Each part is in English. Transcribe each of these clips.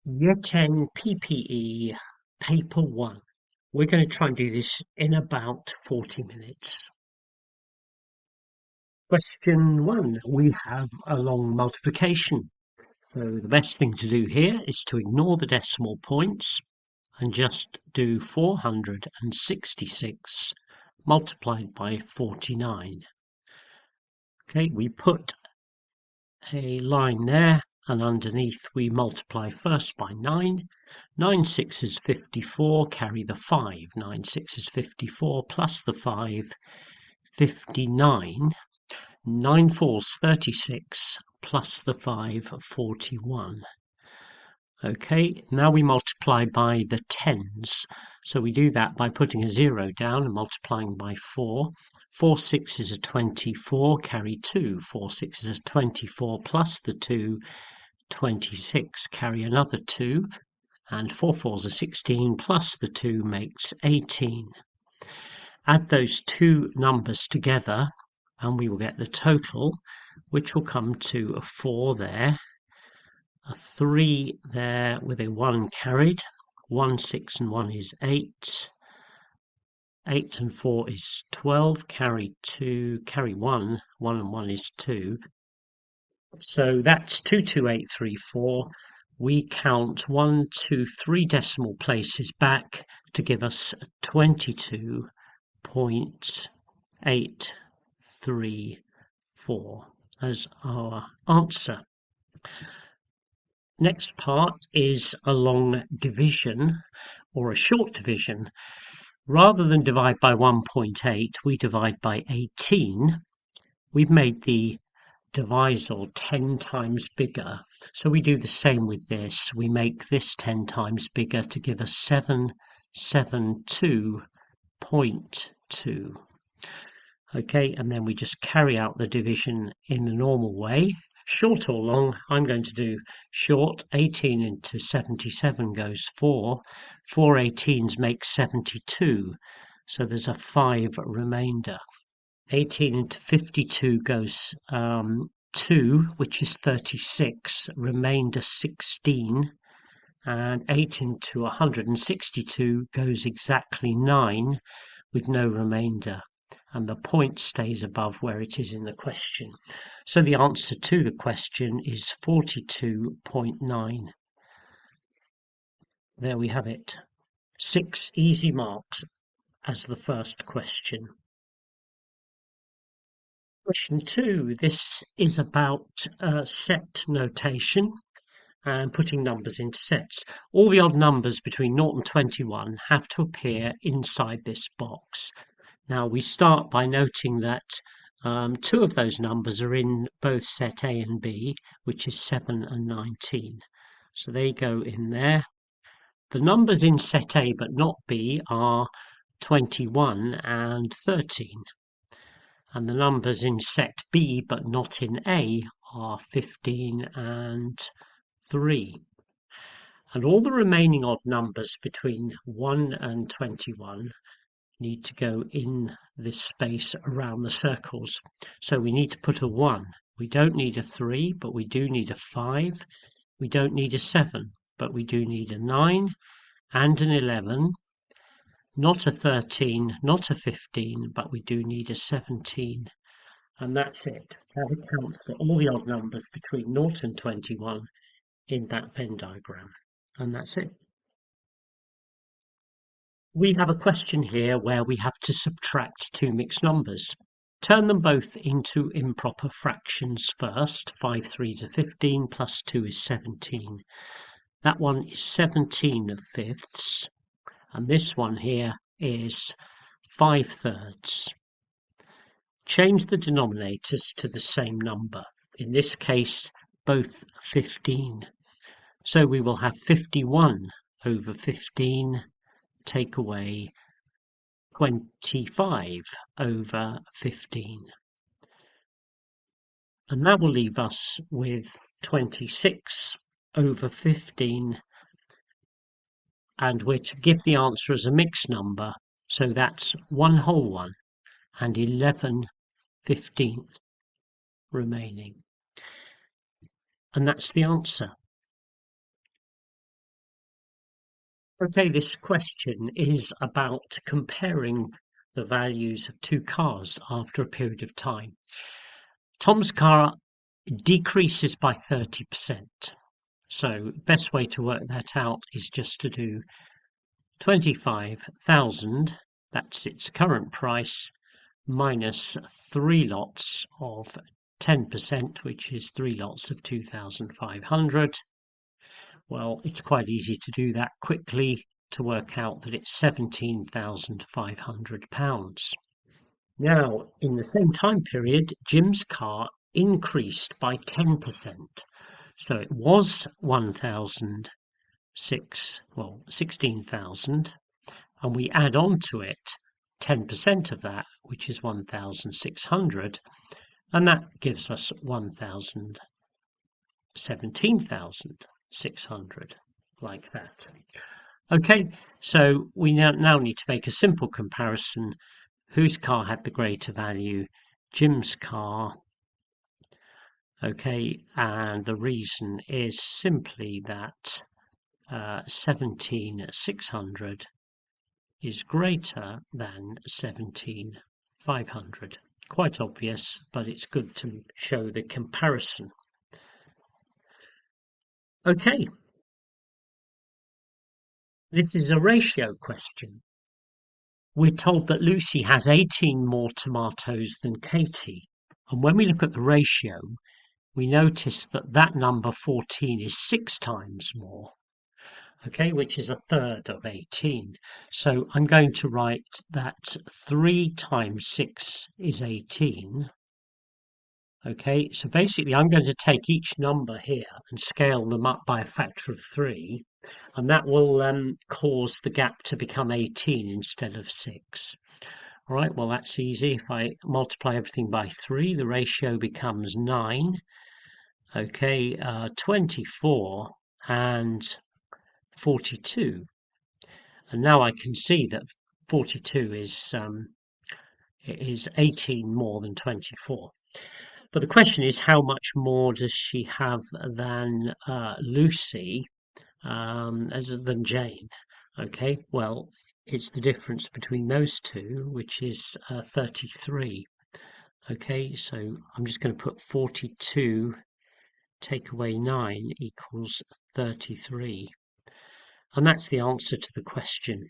Y10 PPE Paper 1. We're going to try and do this in about 40 minutes. Question 1. We have a long multiplication. So the best thing to do here is to ignore the decimal points and just do 466 multiplied by 49. Okay, we put a line there, and underneath we multiply first by 9. 9 6s 54, carry the 5. 9 6s 54 plus the 5, 59. 9 4s 36 plus the 5, 41. Okay, now we multiply by the tens. So we do that by putting a 0 down and multiplying by 4. 4 6s are 24, carry 2. 4 6s are 24 plus the 2, 26, carry another 2. And 4 4s are 16 plus the 2 makes 18. Add those two numbers together and we will get the total, which will come to a 4 there, a 3 there with a 1 carried. 1, 6 and 1 is 8. 8 and 4 is 12, carry 2, carry 1, 1 and 1 is 2. So that's 22834. We count 1, 2, 3 decimal places back to give us 22.834 as our answer. Next part is a long division or a short division. Rather than divide by 1.8, we divide by 18. We've made the divisor 10 times bigger. So we do the same with this. We make this 10 times bigger to give us 772.2. Okay, and then we just carry out the division in the normal way. Short or long, I'm going to do short. 18 into 77 goes 4. 4 18s make 72. So there's a 5 remainder. 18 into 52 goes 2, which is 36, remainder 16, and 8 into 162 goes exactly 9 with no remainder, and the point stays above where it is in the question. So the answer to the question is 42.9. There we have it. 6 easy marks as the first question. Question 2. This is about set notation and putting numbers into sets. All the odd numbers between 0 and 21 have to appear inside this box. Now we start by noting that 2 of those numbers are in both set A and B, which is 7 and 19. So they go in there. The numbers in set A but not B are 21 and 13. And the numbers in set B but not in A are 15 and 3. And all the remaining odd numbers between 1 and 21 need to go in this space around the circles. So we need to put a 1. We don't need a 3, but we do need a 5. We don't need a 7, but we do need a 9 and an 11. Not a 13, not a 15, but we do need a 17. And that's it. That accounts for all the odd numbers between 0 and 21 in that Venn diagram. And that's it. We have a question here where we have to subtract two mixed numbers. Turn them both into improper fractions first. 5 3s are 15 plus 2 is 17. That one is 17 fifths. And this one here is 5 thirds. Change the denominators to the same number. In this case, both 15. So we will have 51 over 15, take away 25 over 15. And that will leave us with 26 over 15. And we're to give the answer as a mixed number. So that's 1 whole one and 11 15th remaining. And that's the answer. Okay, this question is about comparing the values of two cars after a period of time. Tom's car decreases by 30%. So best way to work that out is just to do 25,000, that's its current price, minus 3 lots of 10%, which is 3 lots of 2,500. Well, it's quite easy to do that quickly to work out that it's £17,500. Now, in the same time period, Jim's car increased by 10%. So it was 16,000, and we add on to it 10% of that, which is 1,600, and that gives us 17,600, like that. Okay, so we now need to make a simple comparison. Whose car had the greater value? Jim's car. Okay, and the reason is simply that 17,600 is greater than 17,500. Quite obvious, but it's good to show the comparison. Okay, this is a ratio question. We're told that Lucy has 18 more tomatoes than Katie. And when we look at the ratio, we notice that that number 14 is 6 times more, okay, which is a third of 18. So I'm going to write that 3 times 6 is 18. Okay, so basically I'm going to take each number here and scale them up by a factor of 3, and that will cause the gap to become 18 instead of 6. All right, well, that's easy. If I multiply everything by 3, the ratio becomes 9. Okay, 24 and 42. And now I can see that 42 is 18 more than 24. But the question is, how much more does she have than Lucy, than Jane? Okay, well, it's the difference between those two, which is 33. Okay, so I'm just going to put 42 take away 9 equals 33. And that's the answer to the question.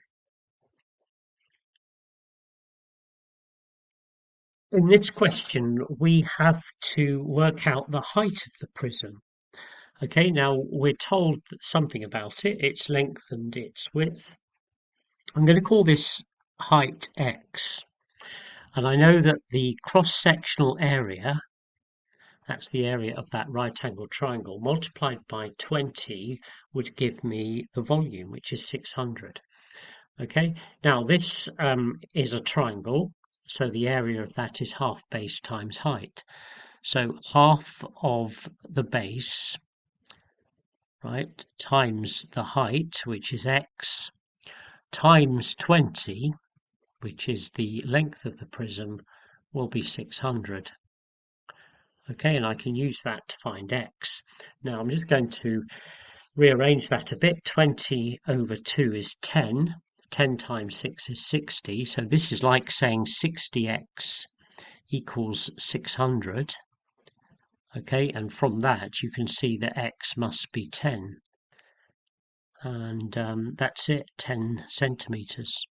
In this question, we have to work out the height of the prism. Okay, now we're told something about it, its length and its width. I'm going to call this height x. And I know that the cross-sectional area, that's the area of that right-angled triangle, multiplied by 20 would give me the volume, which is 600. Okay, now this is a triangle, so the area of that is half base times height. So half of the base, right, times the height, which is x, times 20, which is the length of the prism, will be 600. Okay, and I can use that to find x. Now I'm just going to rearrange that a bit. 20 over 2 is 10. 10 times 6 is 60. So this is like saying 60x equals 600. Okay, and from that you can see that x must be 10. And that's it, 10 centimeters.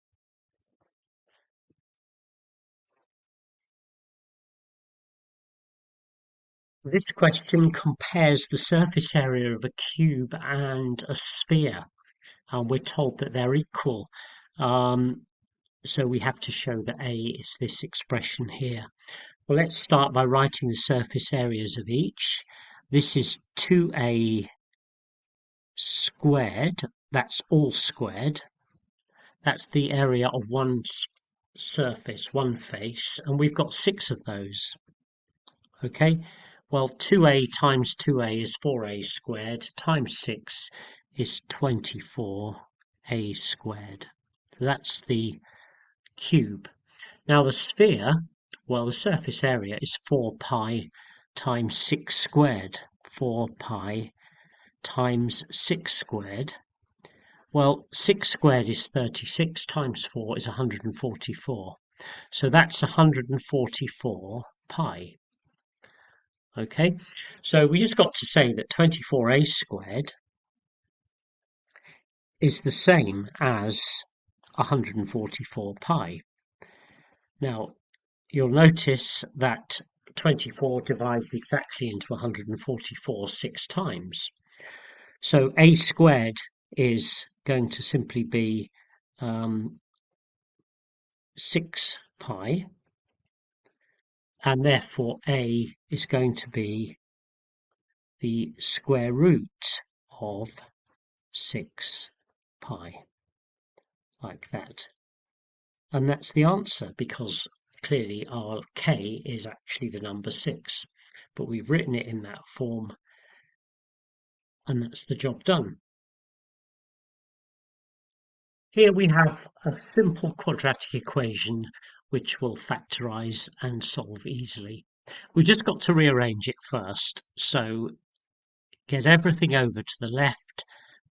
This question compares the surface area of a cube and a sphere, and we're told that they're equal. So we have to show that A is this expression here. Well, let's start by writing the surface areas of each. This is 2A squared, that's all squared. That's the area of one surface, one face, and we've got 6 of those. Okay, well, 2A times 2A is 4A squared, times 6 is 24A squared. So that's the cube. Now the sphere, well, the surface area is 4 pi times 6 squared. 4 pi times 6 squared. Well, 6 squared is 36, times 4 is 144. So that's 144 pi. Okay, so we just got to say that 24a squared is the same as 144 pi. Now, you'll notice that 24 divides exactly into 144 6 times. So a squared is going to simply be 6 pi, and therefore a is going to be the square root of 6 pi, like that. And that's the answer, because clearly our k is actually the number 6, but we've written it in that form, and that's the job done. Here we have a simple quadratic equation which will factorize and solve easily. We just got to rearrange it first, so get everything over to the left,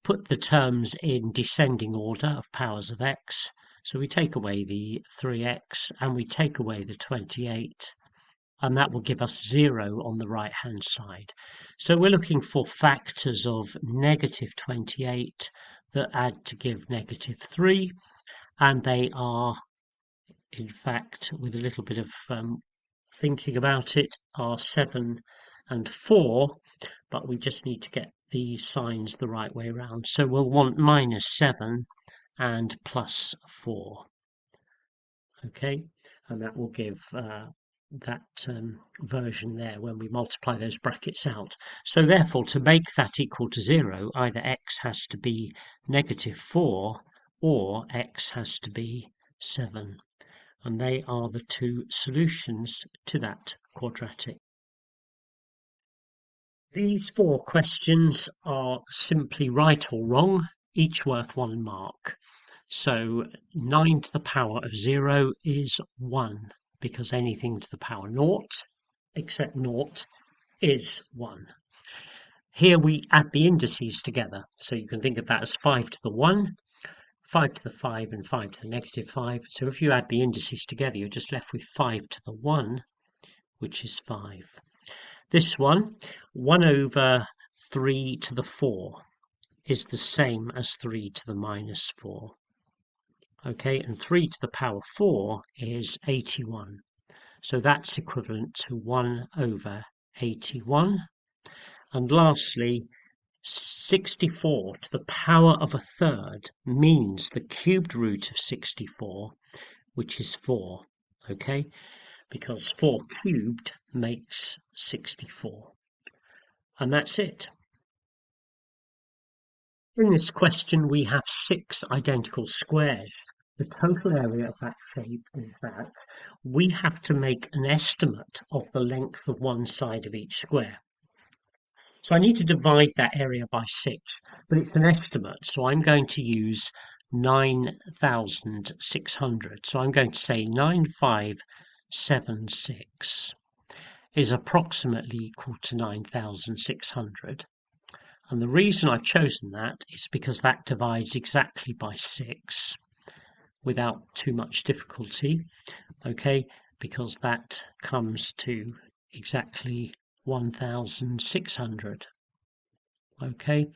put the terms in descending order of powers of x. So we take away the 3x and we take away the 28, and that will give us 0 on the right hand side. So we're looking for factors of negative 28 that add to give negative 3, and they are, in fact, with a little bit of thinking about it, are 7 and 4, but we just need to get the signs the right way around. So we'll want -7 and +4. Okay, and that will give that version there when we multiply those brackets out. So therefore, to make that equal to 0, either x has to be -4 or x has to be 7. And they are the two solutions to that quadratic. These 4 questions are simply right or wrong, each worth 1 mark. So 9 to the power of 0 is 1, because anything to the power 0 except 0 is 1. Here we add the indices together, so you can think of that as 5 to the 1, 5 to the 5 and 5 to the -5. So if you add the indices together, you're just left with 5 to the 1, which is 5. This one, 1 over 3 to the 4, is the same as 3 to the -4. Okay, and 3 to the power 4 is 81. So that's equivalent to 1 over 81. And lastly, 64 to the power of a third means the cubed root of 64, which is 4, okay? Because 4 cubed makes 64. And that's it. In this question, we have 6 identical squares. The total area of that shape is that we have to make an estimate of the length of one side of each square. So I need to divide that area by 6, but it's an estimate, so I'm going to use 9,600. So I'm going to say 9576 is approximately equal to 9,600. And the reason I've chosen that is because that divides exactly by 6 without too much difficulty, okay, because that comes to exactly 1,600. Okay,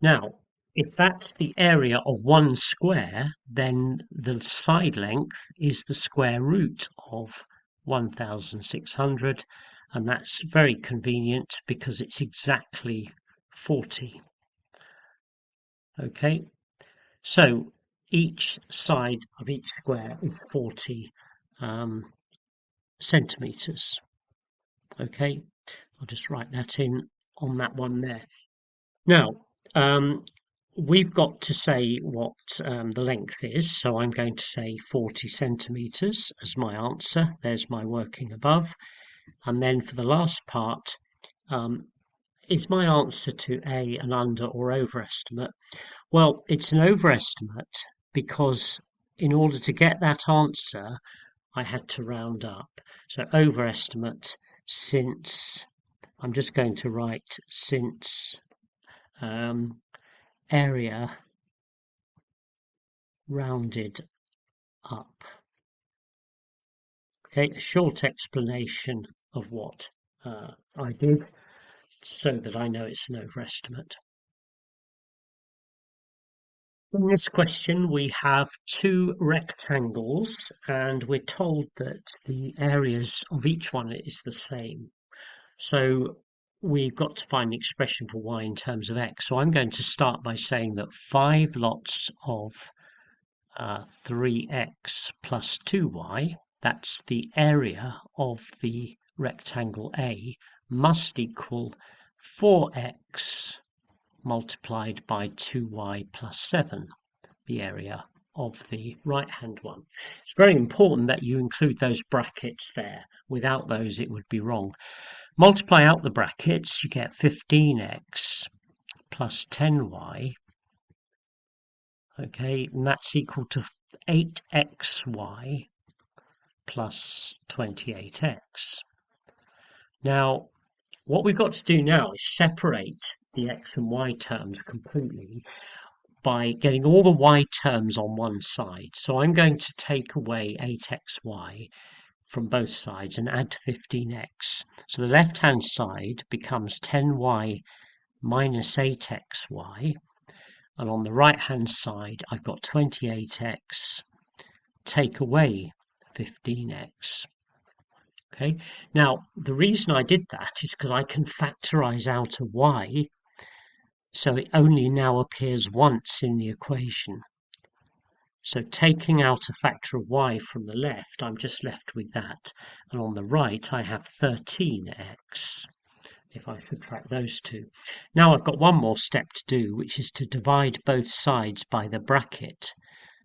now if that's the area of one square, then the side length is the square root of 1,600, and that's very convenient because it's exactly 40. Okay, so each side of each square is 40 centimeters. Okay, I'll just write that in on that one there. Now, we've got to say what the length is, so I'm going to say 40 centimeters as my answer. There's my working above. And then for the last part, is my answer to A an under or overestimate? Well, it's an overestimate because in order to get that answer, I had to round up. So overestimate, since, I'm just going to write since area rounded up. Okay, a short explanation of what I did so that I know it's an overestimate. In this question, we have two rectangles and we're told that the areas of each one is the same. So we've got to find the expression for y in terms of x. So I'm going to start by saying that 5 lots of 3x plus 2y, that's the area of the rectangle A, must equal 4x multiplied by 2y plus 7, the area of the right-hand one. It's very important that you include those brackets there. Without those, it would be wrong. Multiply out the brackets, you get 15x plus 10y. Okay, and that's equal to 8xy plus 28x. Now, what we've got to do now is separate the x and y terms completely by getting all the y terms on one side. So I'm going to take away 8xy from both sides and add 15x. So the left-hand side becomes 10y minus 8xy. And on the right-hand side, I've got 28x, take away 15x. Okay, now the reason I did that is because I can factorize out a y, so it only now appears once in the equation. So taking out a factor of y from the left, I'm just left with that. And on the right, I have 13x. If I subtract those two. Now I've got one more step to do, which is to divide both sides by the bracket.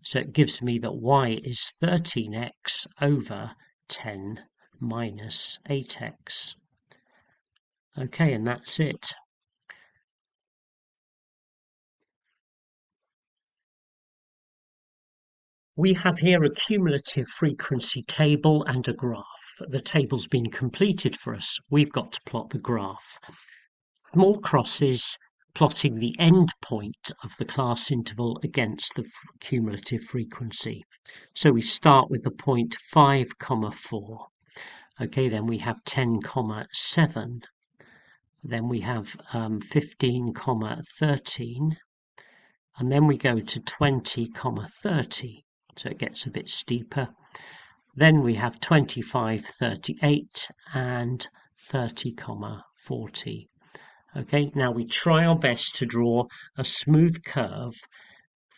So it gives me that y is 13x over 10 minus 8x. Okay, and that's it. We have here a cumulative frequency table and a graph. The table's been completed for us. We've got to plot the graph. Small crosses plotting the end point of the class interval against the cumulative frequency. So we start with the point 5, 4. Okay, then we have 10, 7. Then we have 15, 13. And then we go to 20, 30. So it gets a bit steeper. Then we have 25, 38 and 30, 40. Okay, now we try our best to draw a smooth curve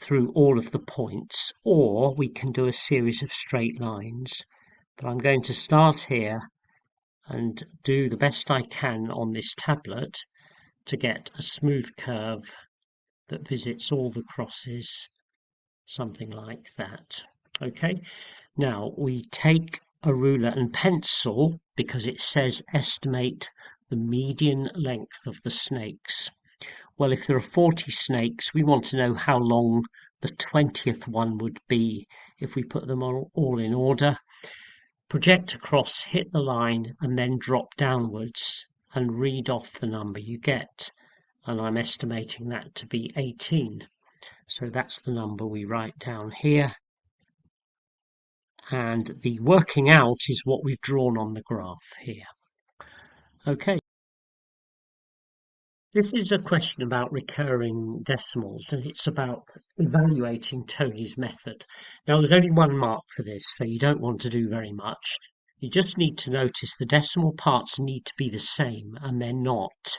through all of the points, or we can do a series of straight lines. But I'm going to start here and do the best I can on this tablet to get a smooth curve that visits all the crosses, something like that. Okay, now we take a ruler and pencil because it says estimate the median length of the snakes. Well, if there are 40 snakes, we want to know how long the 20th one would be if we put them all in order. Project across, hit the line, and then drop downwards and read off the number you get. And I'm estimating that to be 18. So that's the number we write down here. And the working out is what we've drawn on the graph here. Okay. This is a question about recurring decimals, and it's about evaluating Tony's method. Now, there's only 1 mark for this, so you don't want to do very much. You just need to notice the decimal parts need to be the same, and they're not.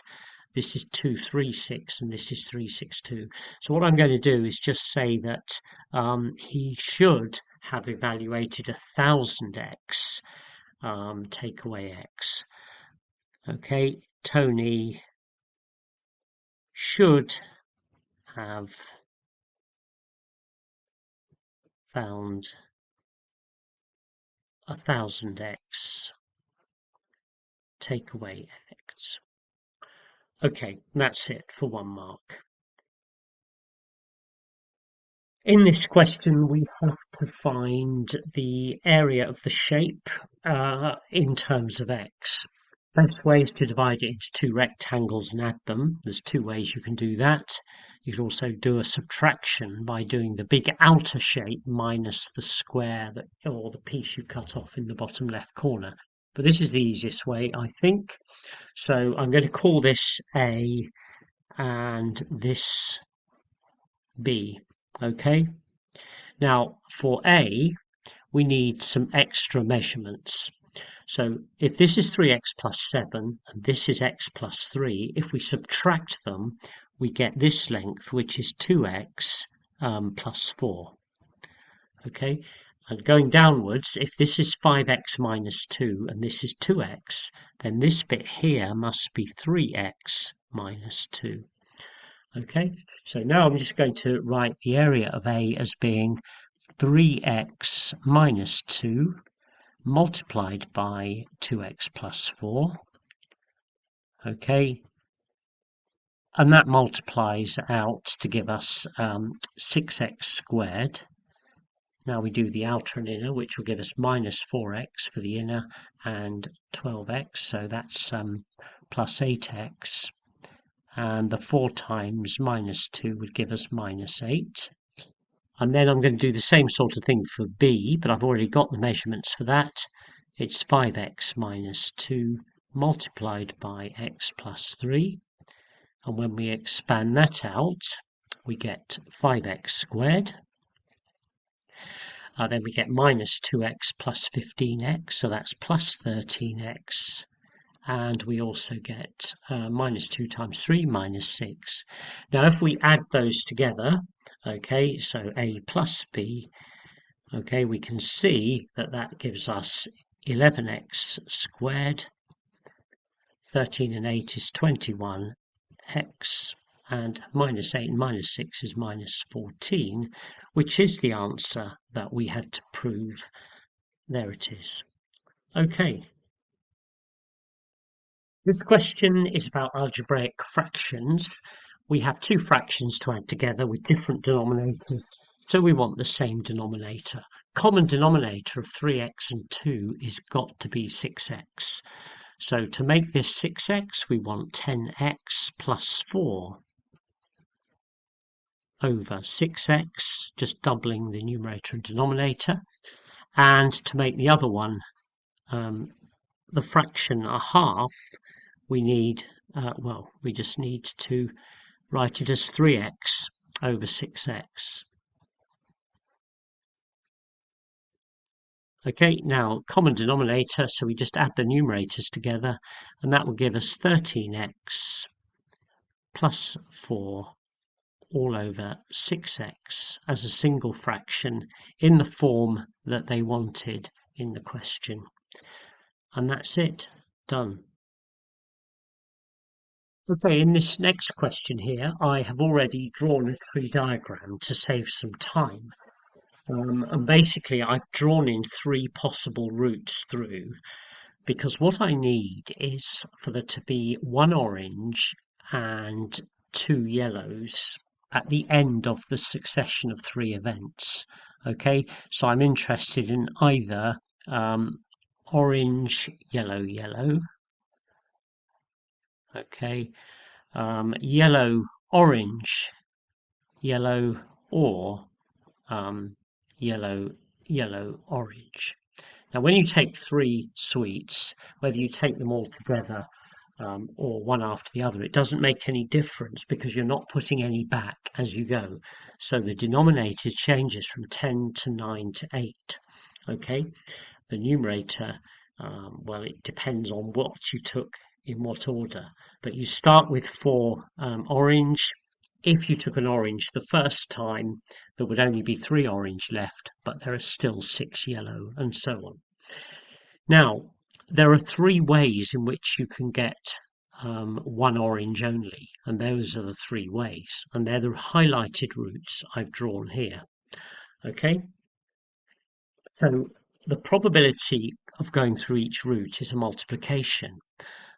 This is 236, and this is 362. So what I'm going to do is just say that he should have evaluated 1000x, take away x. Okay, Tony should have found 1000x, take away x. Okay, that's it for 1 mark. In this question, we have to find the area of the shape in terms of x. Best way is to divide it into two rectangles and add them. There's two ways you can do that. You can also do a subtraction by doing the big outer shape minus the square that, or the piece you cut off in the bottom left corner. But this is the easiest way, I think. So I'm going to call this A and this B. Okay. Now for A, we need some extra measurements. So if this is 3x plus 7 and this is x plus 3, if we subtract them, we get this length, which is 2x plus 4. Okay, and going downwards, if this is 5x minus 2 and this is 2x, then this bit here must be 3x minus 2. Okay, so now I'm just going to write the area of A as being 3x minus 2 multiplied by 2x plus 4. Okay, and that multiplies out to give us 6x squared. Now we do the outer and inner, which will give us minus 4x for the inner and 12x, so that's plus 8x, and the 4 times minus 2 would give us minus 8. And then I'm going to do the same sort of thing for B, but I've already got the measurements for that. It's 5x minus 2 multiplied by x plus 3. And when we expand that out, we get 5x squared. Then we get minus 2x plus 15x, so that's plus 13x. And we also get minus 2 times 3, minus 6. Now if we add those together, okay, so A plus B, okay, we can see that that gives us 11x squared. 13 and 8 is 21x, and minus 8 and minus 6 is minus 14, which is the answer that we had to prove. There it is. Okay. This question is about algebraic fractions. We have two fractions to add together with different denominators, so we want the same denominator. Common denominator of 3x and 2 is got to be 6x. So to make this 6x, we want 10x plus 4 over 6x, just doubling the numerator and denominator. And to make the other one, the fraction a half, we need, we just need to write it as 3x over 6x. Okay, now common denominator, so we just add the numerators together, and that will give us 13x plus 4 all over 6x as a single fraction in the form that they wanted in the question. And that's it, done. Okay, in this next question here, I have already drawn a tree diagram to save some time. And basically, I've drawn in 3 possible routes through, because what I need is for there to be 1 orange and 2 yellows at the end of the succession of 3 events. Okay, so I'm interested in either orange, yellow, yellow. Okay, yellow, orange, yellow, or yellow, yellow, orange. Now, when you take 3 sweets, whether you take them all together or one after the other, it doesn't make any difference because you're not putting any back as you go. So the denominator changes from 10 to 9 to 8. Okay, the numerator, well, it depends on what you took in what order, but you start with 4 orange. If you took an orange the first time, there would only be 3 orange left, but there are still 6 yellow, and so on. Now, there are 3 ways in which you can get 1 orange only, and those are the 3 ways, and they're the highlighted routes I've drawn here. Okay, so the probability of going through each route is a multiplication.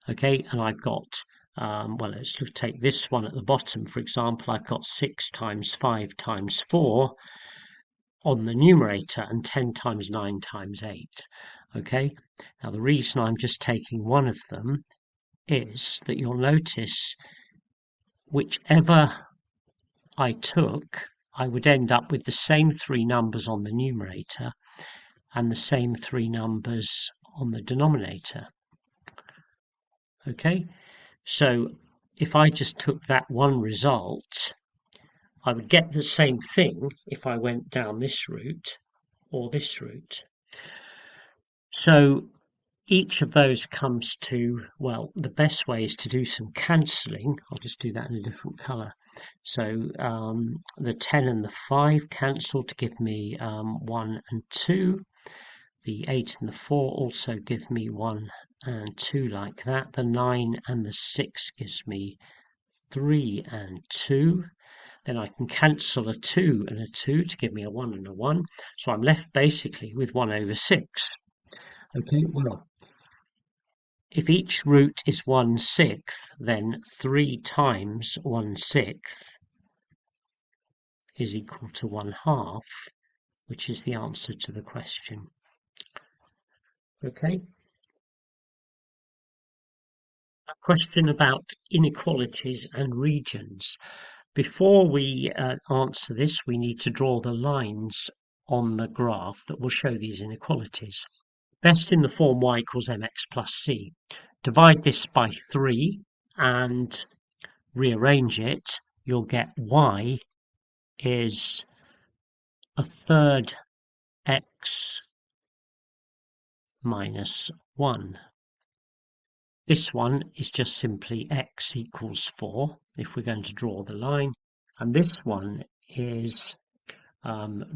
Okay, and I've got well, let's take this one at the bottom, for example. I've got 6 times 5 times 4 on the numerator and 10 times 9 times 8. Okay, now the reason I'm just taking one of them is that you'll notice whichever I took, I would end up with the same three numbers on the numerator and the same three numbers on the denominator. Okay, so if I just took that one result, I would get the same thing if I went down this route or this route. So each of those comes to, well, the best way is to do some cancelling. I'll just do that in a different colour. So the 10 and the 5 cancel to give me 1 and 2. The 8 and the 4 also give me 1 and 2 like that. The 9 and the 6 gives me 3 and 2. Then I can cancel a 2 and a 2 to give me a 1 and a 1. So I'm left basically with 1 over 6. Okay, well, if each root is 1/6, then 3 times 1/6 is equal to 1/2, which is the answer to the question. Okay. A question about inequalities and regions. Before we answer this, we need to draw the lines on the graph that will show these inequalities. Best in the form y equals mx plus c. Divide this by 3 and rearrange it. You'll get y is a third x minus 1. This one is just simply x equals 4 if we're going to draw the line, and this one is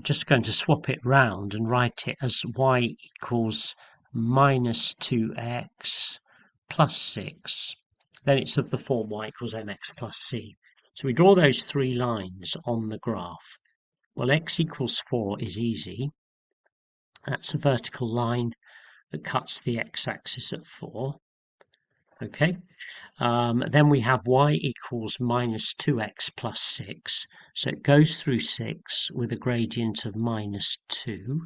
just going to swap it round and write it as y equals minus 2x plus 6. Then it's of the form y equals mx plus c. So we draw those three lines on the graph. Well, x equals 4 is easy. That's a vertical line that cuts the x-axis at 4. Okay, then we have y equals minus 2x plus 6. So it goes through 6 with a gradient of minus 2.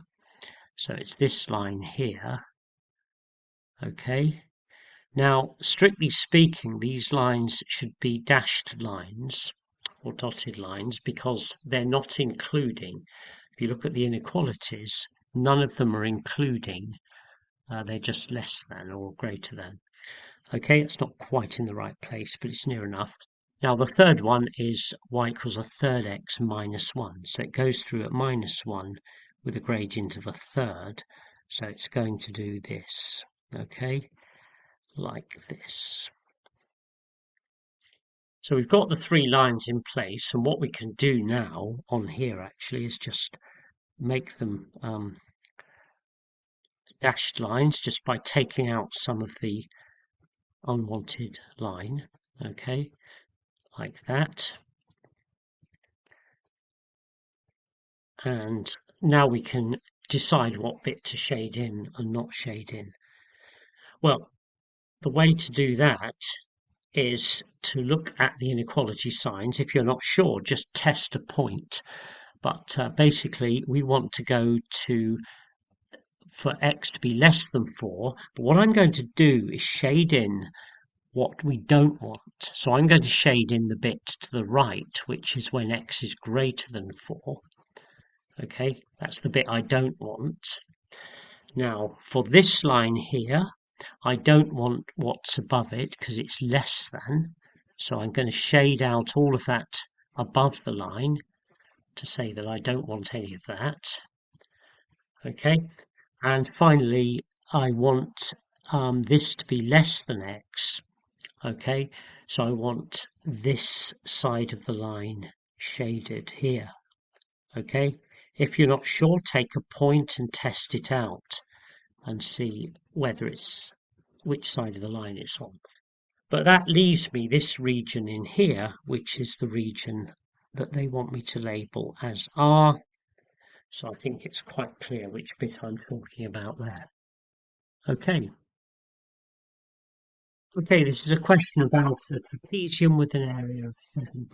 So it's this line here. Okay, now strictly speaking, these lines should be dashed lines or dotted lines because they're not including. If you look at the inequalities, none of them are including. They're just less than or greater than. Okay, it's not quite in the right place, but it's near enough. Now the third one is y equals a third x minus 1. So it goes through at minus 1 with a gradient of a third. So it's going to do this, okay, like this. So we've got the three lines in place, and what we can do now on here actually is just make them dashed lines just by taking out some of the unwanted line, okay, like that. And now we can decide what bit to shade in and not shade in. Well, the way to do that is to look at the inequality signs. If you're not sure, just test a point. But basically, we want to go to for x to be less than 4. But what I'm going to do is shade in what we don't want. So I'm going to shade in the bit to the right, which is when x is greater than 4. Okay, that's the bit I don't want. Now, for this line here, I don't want what's above it because it's less than. So I'm going to shade out all of that above the line to say that I don't want any of that. Okay, and finally, I want this to be less than x. Okay, so I want this side of the line shaded here. Okay, if you're not sure, take a point and test it out and see whether it's which side of the line it's on. But that leaves me this region in here, which is the region that they want me to label as R. So I think it's quite clear which bit I'm talking about there. Okay. Okay, this is a question about a trapezium with an area of 70.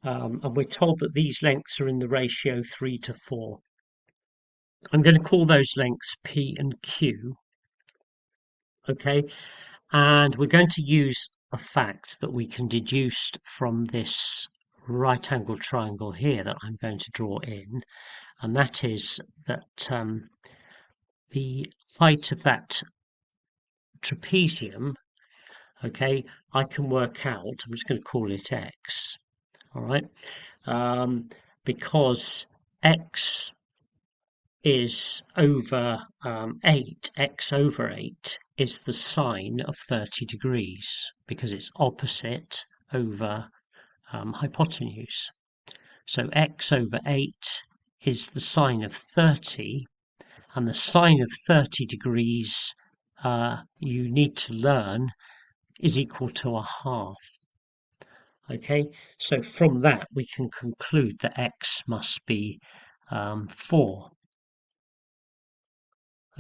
And we're told that these lengths are in the ratio 3 to 4. I'm going to call those lengths P and Q. Okay, and we're going to use a fact that we can deduce from this right angled triangle here that I'm going to draw in, and that is that the height of that trapezium, okay, I can work out, I'm just going to call it x, all right, because x is over 8, x over 8 is the sine of 30 degrees because it's opposite over hypotenuse. So x over 8 is the sine of 30, and the sine of 30 degrees you need to learn is equal to a half. Okay, so from that we can conclude that x must be 4.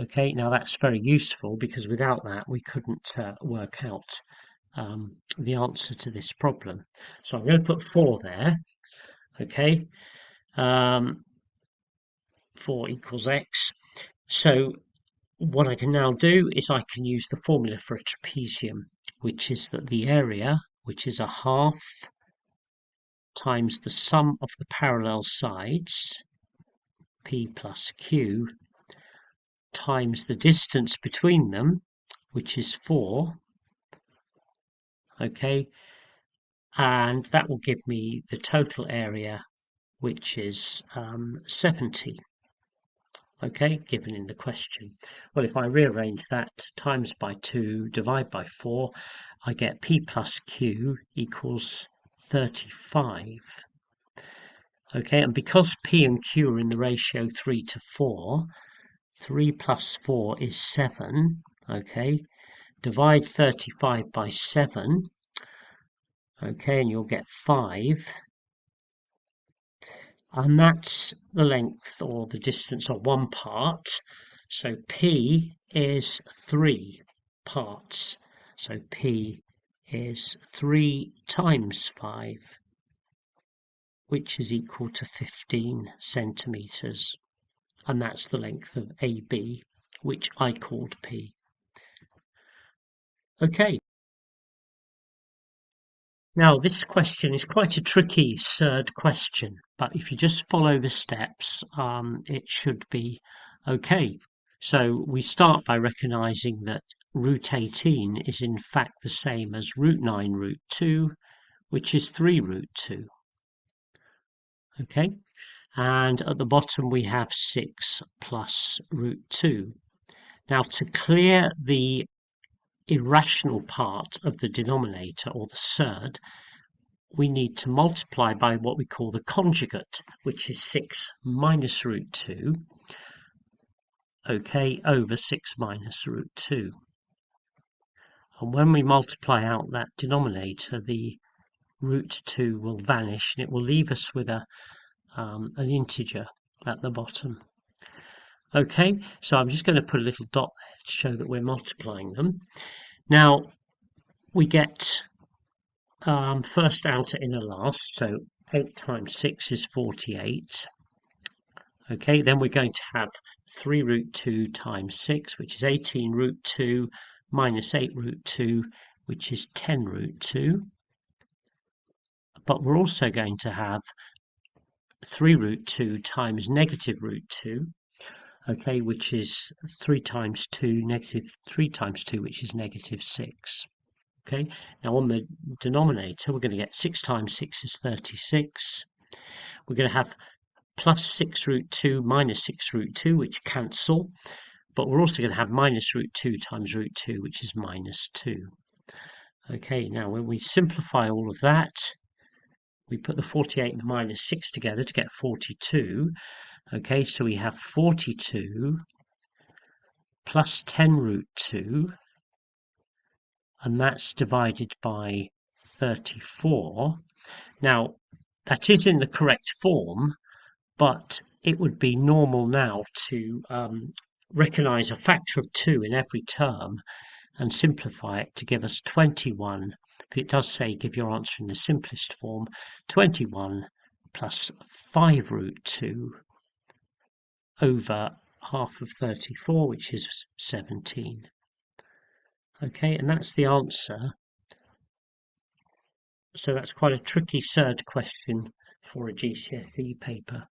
Okay, now that's very useful because without that we couldn't work out the answer to this problem. So I'm going to put 4 there. Okay, 4 equals x. So what I can now do is I can use the formula for a trapezium, which is that the area, which is a half times the sum of the parallel sides, P plus Q, times the distance between them, which is 4, okay, and that will give me the total area, which is 70, okay, given in the question. Well, if I rearrange that, times by 2, divide by 4, I get P plus Q equals 35. Okay, and because P and Q are in the ratio 3 to 4, 3 plus 4 is 7, okay, divide 35 by 7, okay, and you'll get 5, and that's the length or the distance of one part. So P is 3 parts, so P is 3 times 5, which is equal to 15 centimeters, and that's the length of AB, which I called P. Okay. Now, this question is quite a tricky Surd question, but if you just follow the steps, it should be okay. So we start by recognizing that root 18 is in fact the same as root 9 root 2, which is 3 root 2. Okay, and at the bottom we have 6 plus root 2. Now, to clear the irrational part of the denominator, or the surd, we need to multiply by what we call the conjugate, which is 6 minus root 2, okay, over 6 minus root 2. And when we multiply out that denominator, the root 2 will vanish, and it will leave us with an integer at the bottom. Okay, so I'm just going to put a little dot there to show that we're multiplying them. Now, we get first outer inner last, so 8 times 6 is 48. Okay, then we're going to have 3 root 2 times 6, which is 18 root 2, minus 8 root 2, which is 10 root 2. But we're also going to have 3 root 2 times negative root 2, okay, which is 3 times 2, negative 3 times 2, which is negative 6. Okay, now on the denominator, we're going to get 6 times 6 is 36. We're going to have plus 6 root 2 minus 6 root 2, which cancel. But we're also going to have minus root 2 times root 2, which is minus 2. Okay, now when we simplify all of that, we put the 48 and the minus 6 together to get 42. Okay, so we have 42 plus 10 root 2, and that's divided by 34. Now, that is in the correct form, but it would be normal now to recognize a factor of 2 in every term and simplify it to give us 21. It does say give your answer in the simplest form, 21 plus 5 root 2 over half of 34, which is 17. Okay, and that's the answer. So that's quite a tricky Surd question for a GCSE paper.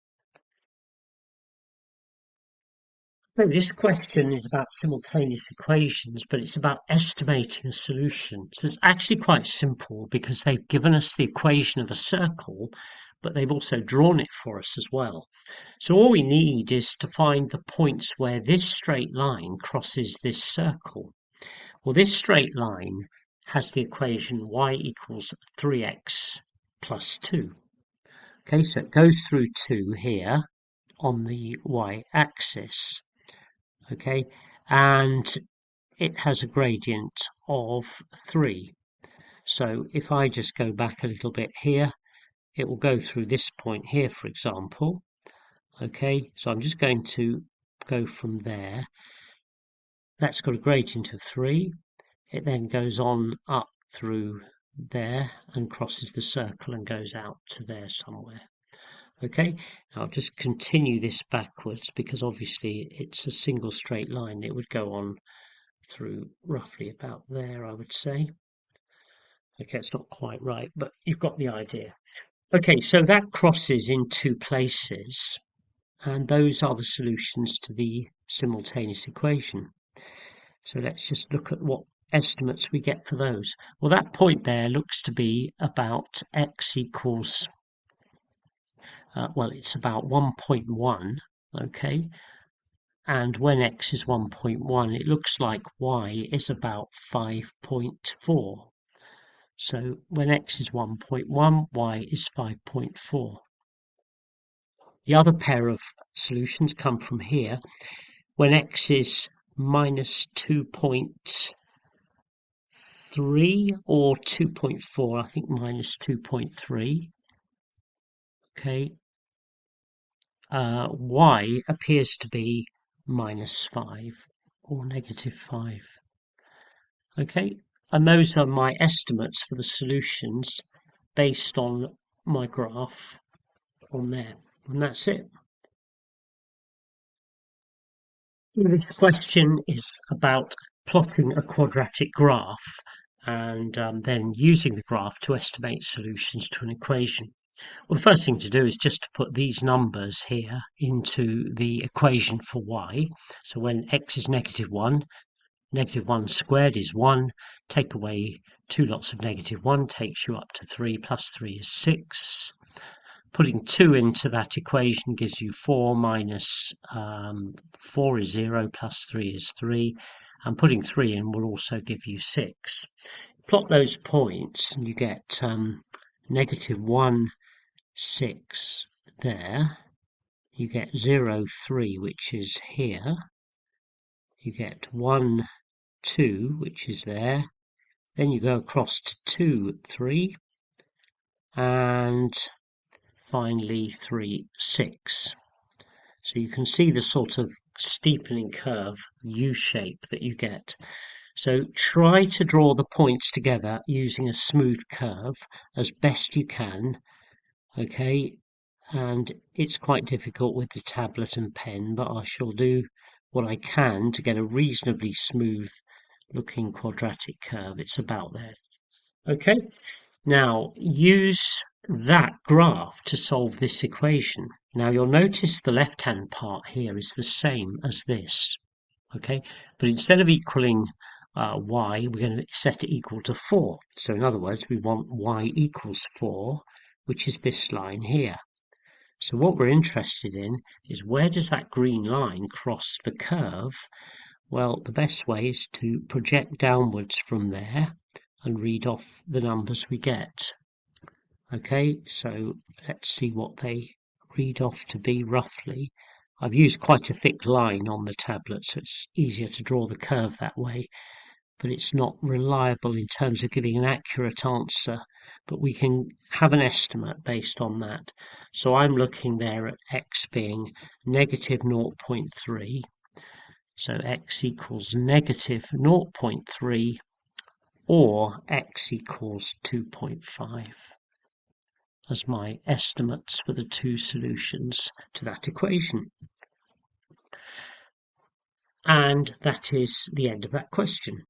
So this question is about simultaneous equations, but it's about estimating a solution. So it's actually quite simple because they've given us the equation of a circle, but they've also drawn it for us as well. So all we need is to find the points where this straight line crosses this circle. Well, this straight line has the equation y equals 3x plus 2. Okay, so it goes through 2 here on the y-axis. Okay, and it has a gradient of 3. So if I just go back a little bit here, it will go through this point here, for example. Okay, so I'm just going to go from there. That's got a gradient of 3. It then goes on up through there and crosses the circle and goes out to there somewhere. Okay, now I'll just continue this backwards because obviously it's a single straight line. It would go on through roughly about there, I would say. Okay, it's not quite right, but you've got the idea. Okay, so that crosses in 2 places, and those are the solutions to the simultaneous equation. So let's just look at what estimates we get for those. Well, that point there looks to be about x equals well, it's about 1.1, okay, and when x is 1.1 it looks like y is about 5.4. So when x is 1.1, y is 5.4. The other pair of solutions come from here. When x is minus 2.3 or 2.4, I think minus 2.3, okay, y appears to be minus 5 or negative 5. Okay, and those are my estimates for the solutions based on my graph on there, and that's it. This question is about plotting a quadratic graph and then using the graph to estimate solutions to an equation. Well, the first thing to do is just to put these numbers here into the equation for y. So when x is -1, -1 squared is 1. Take away 2 lots of -1 takes you up to 3, plus 3 is 6. Putting 2 into that equation gives you 4, minus 4 is 0, plus 3 is 3. And putting 3 in will also give you 6. Plot those points and you get -1, 6 there. You get 0, 3, which is here. You get 1, 2, which is there. Then you go across to 2, 3. And finally 3, 6. So you can see the sort of steepening curve U shape that you get. So try to draw the points together using a smooth curve as best you can. Okay, and it's quite difficult with the tablet and pen, but I shall do what I can to get a reasonably smooth looking quadratic curve. It's about there. Okay, now use that graph to solve this equation. Now you'll notice the left-hand part here is the same as this, okay? But instead of equaling y, we're going to set it equal to 4. So in other words, we want y equals 4, which is this line here. So what we're interested in is where does that green line cross the curve? Well, the best way is to project downwards from there and read off the numbers we get. Okay, so let's see what they read off to be roughly. I've used quite a thick line on the tablet, so it's easier to draw the curve that way, but it's not reliable in terms of giving an accurate answer, but we can have an estimate based on that. So I'm looking there at x being negative 0.3, so x equals negative 0.3 or x equals 2.5 as my estimates for the two solutions to that equation. And that is the end of that question.